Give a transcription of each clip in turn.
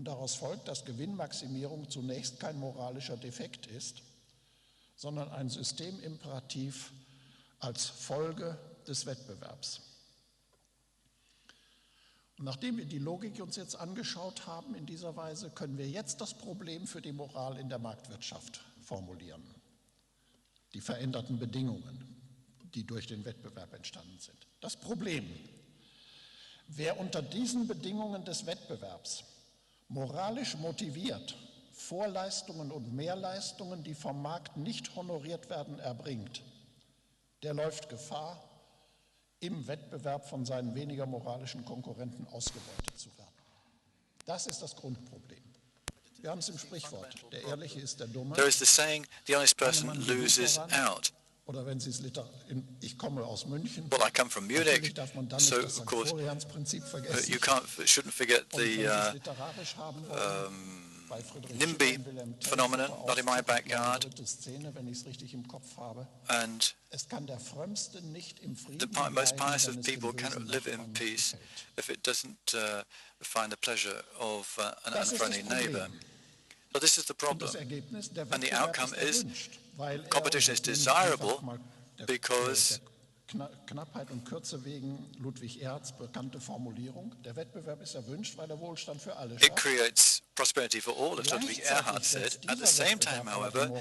Und daraus folgt, dass Gewinnmaximierung zunächst kein moralischer Defekt ist, sondern ein Systemimperativ als Folge des Wettbewerbs. Und nachdem wir die Logik uns jetzt angeschaut haben in dieser Weise, können wir jetzt das Problem für die Moral in der Marktwirtschaft formulieren. Die veränderten Bedingungen, die durch den Wettbewerb entstanden sind. Das Problem: Wer unter diesen Bedingungen des Wettbewerbs moralisch motiviert Vorleistungen und Mehrleistungen, die vom Markt nicht honoriert werden, erbringt, der läuft Gefahr, im Wettbewerb von seinen weniger moralischen Konkurrenten ausgebeutet zu werden. Das ist das Grundproblem. Wir haben es im Sprichwort: Der Ehrliche ist der Dumme. There is the saying, the honest person loses out. Oder wenn Sie es ich komme aus München. Well, I come from Munich, darf man dann so nicht das of course Prinzip vergessen. you shouldn't forget the NIMBY phenomenon, not in my backyard. And the most pious of people cannot live in peace if it doesn't find the pleasure of an unfriendly neighbor. So this is the problem. And the outcome is competition is desirable because Knappheit und Kürze wegen Ludwig Erhards bekannte Formulierung: Der Wettbewerb ist erwünscht, weil er Wohlstand für alle it schafft. creates prosperity for all, as Ludwig Erhard said. At the same time, however,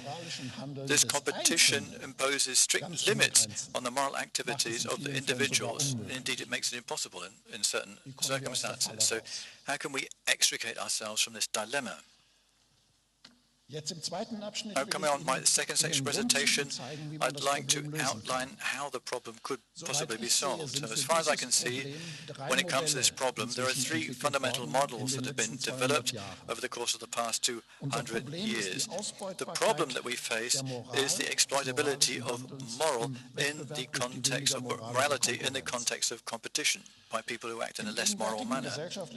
this competition imposes strict limits on the moral activities of the individuals. Indeed, it makes it impossible in certain circumstances. So how can we extricate ourselves from this dilemma? Now, coming on my second section presentation, I'd like to outline how the problem could possibly be solved. So as far as I can see, when it comes to this problem, there are three fundamental models that have been developed over the course of the past 200 years. The problem that we face is the exploitability of moral in the context of morality, in the context of competition, by people who act in a less moral manner.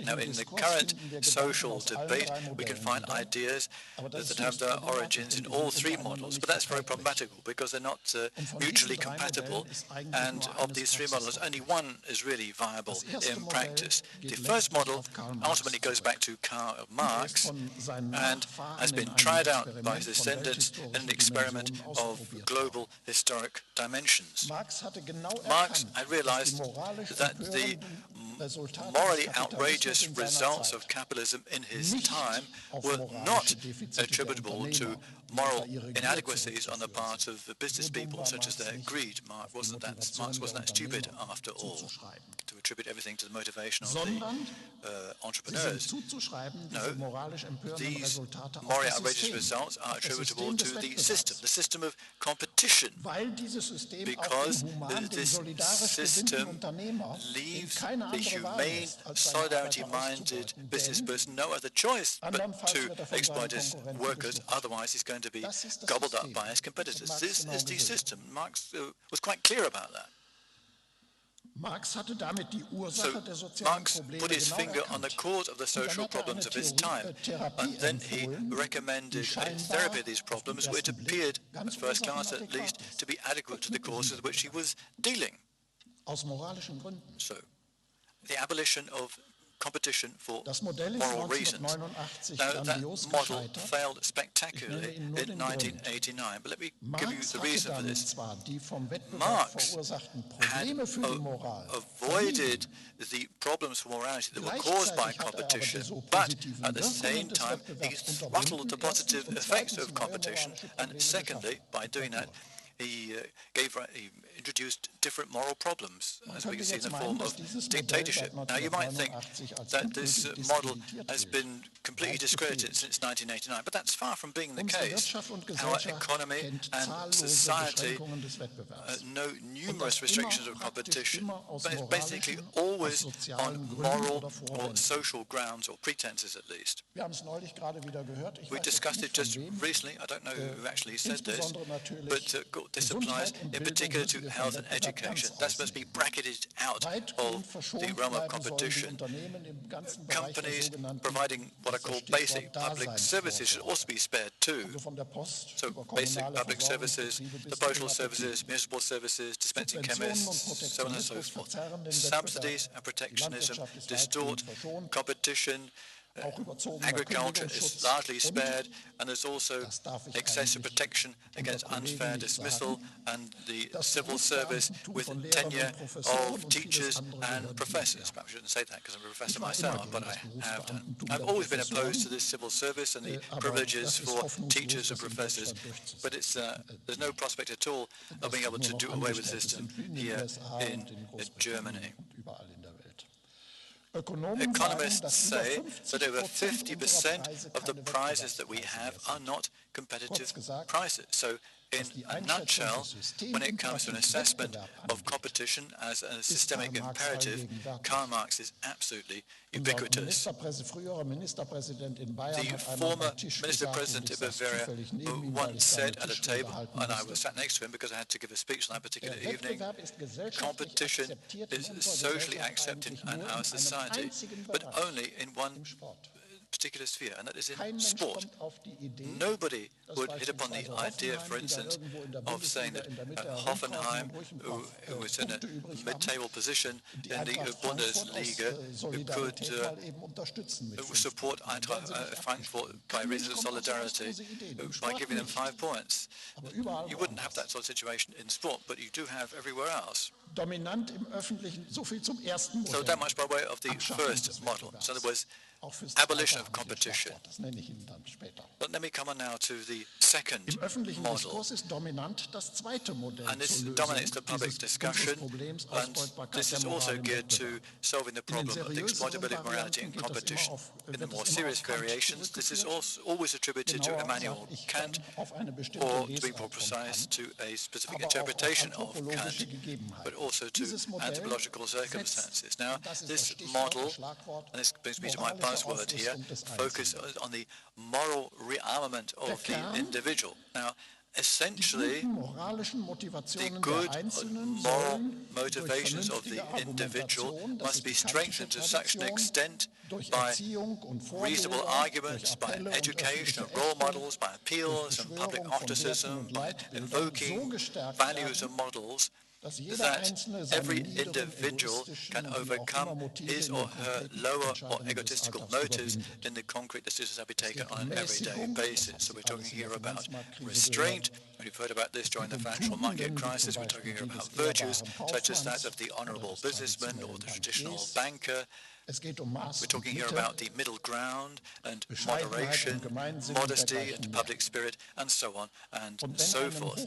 Now, in the current social debate, we can find ideas that have their origins in all three models, but that's very problematical because they're not mutually compatible, and of these three models, only one is really viable in practice. The first model ultimately goes back to Karl Marx and has been tried out by his descendants in an experiment of global historic dimensions. Marx had realized that the morally outrageous results of capitalism in his time were not attributable to moral inadequacies on the part of the business people, such as their greed. Marx wasn't that stupid after all, to attribute everything to the motivation of the entrepreneurs. No, these morally outrageous results are attributable to the system of competition, because this system leaves the humane, solidarity-minded business person no other choice but to exploit his workers, otherwise he's going to be gobbled up by his competitors. This is the system. Marx was quite clear about that. So Marx put his finger on the cause of the social problems of his time, and then he recommended a therapy of these problems which appeared, at first glance at least, to be adequate to the causes with which he was dealing. So, the abolition of competition for moral reasons. Now, that model failed spectacularly in 1989, but let me give you the reason for this. Marx had avoided the problems for morality that were caused by competition, but at the same time, he throttled the positive effects of competition, and secondly, by doing that, he introduced different moral problems, as we can see in the form of dictatorship. Now, you might think that this model has been completely discredited since 1989, but that's far from being the case. Our economy and society know numerous restrictions of competition, but it's basically always on moral or social grounds, or pretenses at least. We discussed it just recently. I don't know who actually said this, but this applies in particular to health and education. That must be bracketed out of the realm of competition. Companies providing what are called basic public services should also be spared too. So basic public services, the postal services, municipal services, dispensing chemists, so on and so forth. Subsidies and protectionism distort competition, agriculture is largely spared, and there's also excessive protection against unfair dismissal and the civil service with tenure of teachers and professors. Perhaps I shouldn't say that because I'm a professor myself, but I have done. I've always been opposed to this civil service and the privileges for teachers and professors, but there's no prospect at all of being able to do away with the system here in Germany. Economists say that over 50% of the prizes that we have are not competitive prices. So in a nutshell, when it comes to an assessment of competition as a systemic imperative, Karl Marx is absolutely ubiquitous. The former minister-president of Bavaria once said at a table, and I was sat next to him because I had to give a speech on that particular evening, competition is socially accepted in our society, but only in one particular sphere, and that is in sport. Nobody would hit upon the idea, for instance, of saying that Hoffenheim, who was in a mid-table position in the Bundesliga, could support Eintracht Frankfurt by reason of solidarity, by giving them 5 points. You wouldn't have that sort of situation in sport, but you do have everywhere else. So that much by way of the first model. So in other words, abolition of competition. But let me come on now to the second model. And this dominates the public discussion, and this is also geared to solving the problem of the exploitability of morality and competition. In the more serious variations, this is also always attributed to Immanuel Kant, or to be more precise, to a specific interpretation of Kant, but also to anthropological circumstances. Now, this model, and this brings me to my buzzword here, focus on the moral rearmament of the individual. Now, essentially, the good moral motivations of the individual must be strengthened to such an extent by reasonable arguments, by education of role models, by appeals and public ostracism, by invoking values and models, that every individual can overcome his or her lower or egotistical motives in the concrete decisions that be taken on an everyday basis. So we're talking here about restraint, and you've heard about this during the financial market crisis. We're talking here about virtues such as that of the honorable businessman or the traditional banker. We're talking here about the middle ground and moderation, modesty and public spirit, and so on and so forth.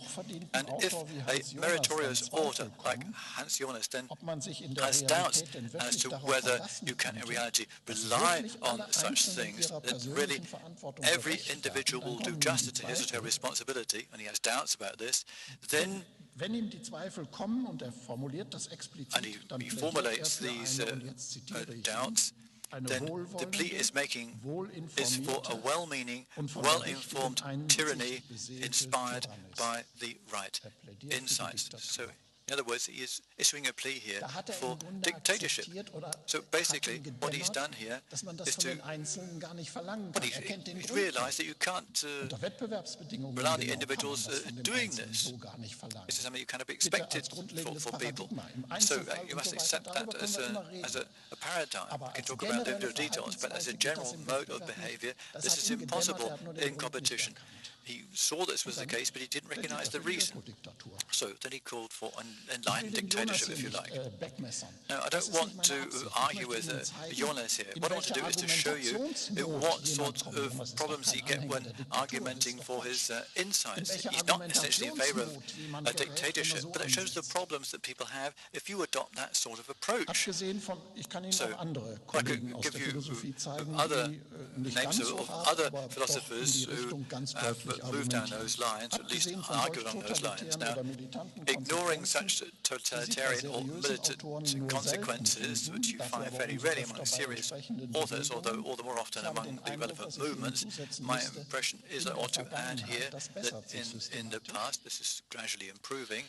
And if a meritorious author like Hans Jonas then has doubts as to whether you can in reality rely on such things, that really every individual will do justice to his or her responsibility, and he has doubts about this, then and he formulates these doubts, then the plea is making is for a well-meaning, well-informed tyranny inspired by the right insights. So, in other words, he is issuing a plea here for dictatorship. So basically, what he's done here is to he's realized that you can't rely on the individuals doing this. This is something you cannot be expected for people. So you must accept that as a paradigm. We can talk about the individual details, but as a general mode of behavior, this is impossible in competition. He saw this was the case, but he didn't recognize the reason. So then he called for an enlightened dictatorship, if you like. Now, I don't want to argue with Jonas here. What I want to do is to show you what sort of problems he gets when argumenting for his insights. He's not essentially in favor of a dictatorship, but it shows the problems that people have if you adopt that sort of approach. So I could give you other names of other philosophers who have moved down those lines, or at least argue along those lines. Now, ignoring such totalitarian or militant consequences, which you find very rarely among serious authors, although all the more often among the relevant movements, my impression is I ought to add here that in the past, this is gradually improving,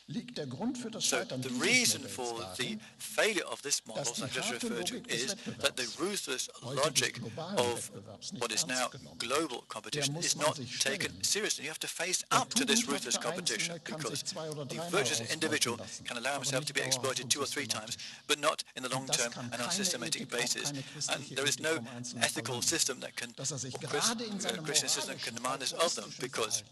So the reason for the failure of this model, as I just referred to, is that the ruthless logic of what is now global competition is not taken seriously. You have to face up to this ruthless competition, because the virtuous individual can allow himself to be exploited 2 or 3 times, but not in the long term and on a systematic basis. And there is no ethical system that can, Christian system that can demand this of them, because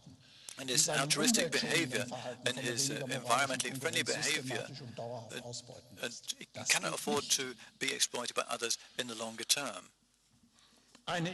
in his altruistic behavior and his environmentally friendly behavior, he cannot afford to be exploited by others in the longer term. Now, an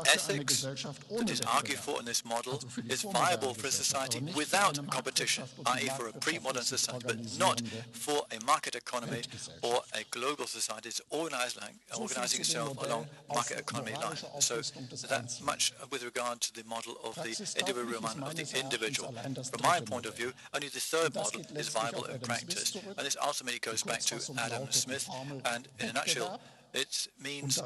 ethics that is argued for in this model is viable for a society without competition, i.e. for a pre-modern society, but not for a market economy or a global society that's organizing itself along market economy lines. So that much with regard to the model of the Individuum of the individual. From my point of view, only the third model is viable in practice. And this ultimately goes back to Adam Smith, and in a nutshell, it means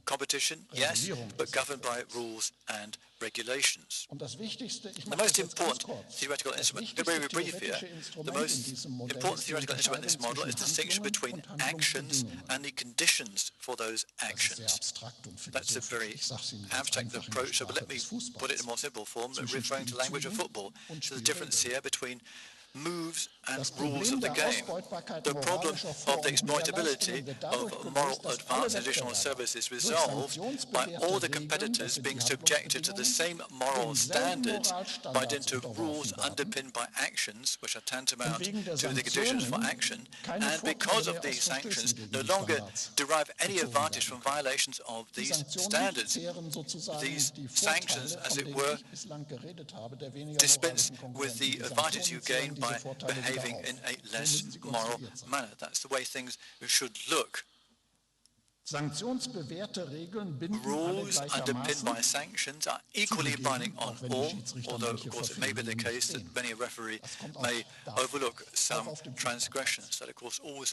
competition, yes, but governed by rules and regulations. The most important theoretical instrument, to be very brief here, the most important theoretical instrument in this model is the distinction between actions and the conditions for those actions. That's a very abstract approach, but let me put it in a more simple form, referring to language of football. So the difference here between moves and rules of the game. The problem of the exploitability of moral advance and additional service is resolved by all the competitors being subjected to the same moral standards by dint of rules underpinned by actions, which are tantamount to the conditions for action, and because of these sanctions, no longer derive any advantage from violations of these standards. These sanctions, as it were, dispense with the advantage you gain by behaving in a less moral manner. That's the way things should look. Rules underpinned by sanctions are equally binding on all, although, of course, it may be the case that many a referee may overlook some transgressions. That, of course, always